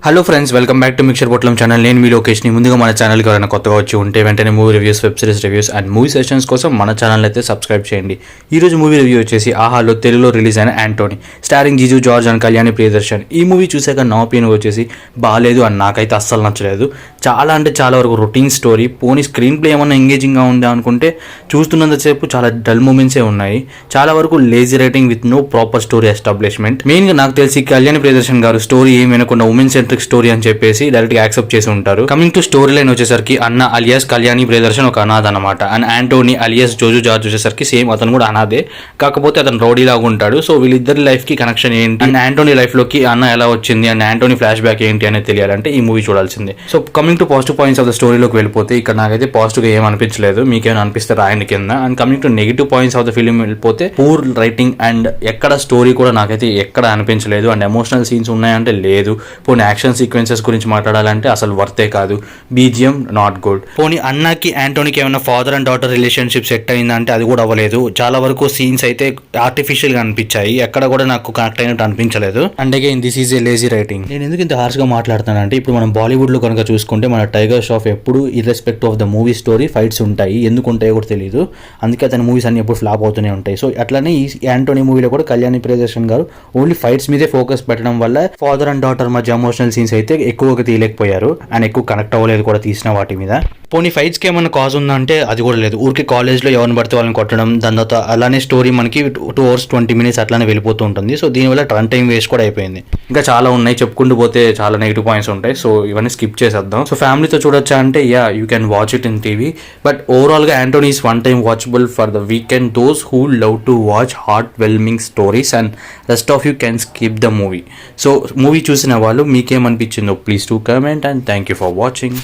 Hello friends, welcome back to mixture పొట్లం channel. నేను మీ లోకేష్ని. ముందుగా మన ఛానల్కి ఎవరైనా కొత్తగా వచ్చి ఉంటే వెంటనే movie reviews, web series reviews and movie sessions కోసం మన ఛానల్ అయితే సబ్స్క్రైబ్ చేయండి. ఈరోజు మూవీ రివ్యూ వచ్చేసి ఆహాలో తెలుగులో రిలీజ్ అయిన యాంటోనీ, స్టారింగ్ జీజు జార్జ్ అండ్ కళ్యాణి ప్రియదర్శన్. ఈ మూవీ చూసాక నా ఒపీనియన్ వచ్చేసి బాగాలేదు అని నాకైతే అస్సలు నచ్చలేదు. చాలా అంటే చాలా వరకు రొటీన్ స్టోరీ. పోనీ స్క్రీన్ ప్లే ఏమన్నా ఎంగేజింగ్గా ఉందా అనుకుంటే చూస్తున్నంతసేపు చాలా డల్ మూమెంట్సే ఉన్నాయి. చాలా వరకు lazy writing with no proper story establishment. మెయిన్గా నాకు తెలిసి కళ్యాణి ప్రియదర్శన్ గారు స్టోరీ ఏం వినకుండా ఉమెన్ స్టోరీ అని చెప్పేసి డైరెక్ట్ గా యాక్సెప్ట్ చేసి ఉంటారు. కమింగ్ టు స్టోరీ లైన్ వచ్చేసరికి అన్న అలియాస్ కళ్యాణి ప్రియదర్శన్ ఒక అనాథ అనమాట. And Anthony alias Joju George వచ్చేసరికి సేమ్ అతను కూడా అనాథే, కాకపోతే అతను రౌడీ లాగా ఉంటాడు. సో వీళ్ళిద్దరి లైఫ్ కి కనెక్షన్ ఏంటి అండ్ యాంటోనీ లైఫ్ లోకి అన్న ఎలా వచ్చింది అండ్ యాంటోనీ ఫ్లాష్ బ్యాక్ ఏంటి అనేది తెలియాలంటే ఈ మూవీ చూడాల్సిందే. So coming to positive points of the స్టోరీలోకి వెళ్ళిపోతే ఇక్కడ నాకైతే పాజిటివ్ గా ఏం అనిపించలేదు. మీకేమైనా అనిపిస్తే రాయండి కింద. And coming to negative points of the film వెళ్ళిపోతే పూర్ రైటింగ్ అండ్ ఎక్కడ స్టోరీ కూడా నాకైతే ఎక్కడ అనిపించలేదు. అండ్ ఎమోషనల్ సీన్స్ ఉన్నాయంటే లేదు. పోనీ యాక్షన్ సీక్వెన్సెస్ గురించి మాట్లాడాలంటే అసలు వర్తే కాదు. BGM not good. పోనీ అన్నకి యాంటోనీకి ఏమైనా father and daughter relationship set అయిందంటే అది కూడా అవ్వలేదు. చాలా వరకు సీన్స్ అయితే ఆర్టిఫిషియల్ గా అనిపించాయి. ఎక్కడ కూడా నాకు కనెక్ట్ అయినట్టు అనిపించలేదు. And again this is a lazy writing. నేను ఎందుకు ఇంత హార్ష్ గా మాట్లాడుతానంటే ఇప్పుడు మనం బాలీవుడ్ లో కనుక చూసుకుంటే మన టైగర్ ష్రాఫ్ ఎప్పుడు irrespective of the movie story fights ఉంటాయి. ఎందుకు ఉంటాయో కూడా తెలియదు. అందుకే అతని మూవీస్ అన్ని ఎప్పుడు ఫ్లాప్ అవుతూనే ఉంటాయి. సో అట్లనే ఈ యాంటోనీ మూవీలో కూడా కళ్యాణి ప్రియదర్శన్ గారు ఓన్లీ ఫైట్స్ మీదే ఫోకస్ పెట్టడం వల్ల ఫాదర్ అండ్ డాటర్ మధ్య ఎమోషనల్ సీన్స్ అయితే ఎక్కువగా తీయలేకపోయారు అండ్ ఎక్కువ కనెక్ట్ అవ్వలేదు కూడా తీసిన వాటి మీద. పోనీ ఫైట్స్కి ఏమైనా కాజ్ ఉందంటే అది కూడా లేదు. ఊరికి కాలేజ్లో ఎవరిని పడితే వాళ్ళని కొట్టడం, దాని తర్వాత అలానే స్టోరీ మనకి 2 hours 20 minutes అట్లానే వెళ్ళిపోతూ ఉంటుంది. సో దీనివల్ల రన్ టైం వేస్ట్ కూడా అయిపోయింది. ఇంకా చాలా ఉన్నాయి, చెప్పుకుంటూ పోతే చాలా నెగిటివ్ పాయింట్స్ ఉంటాయి. సో ఇవన్నీ స్కిప్ చేసేద్దాం. సో ఫ్యామిలీతో చూడొచ్చా అంటే you can watch it in TV. But ఓవరాల్గా Antony is one time watchable for the weekend those who love to watch heart whelming stories and rest of you can skip the movie. So movie చూసిన వాళ్ళు మీకేమనిపించిందో please to comment and thank you for watching.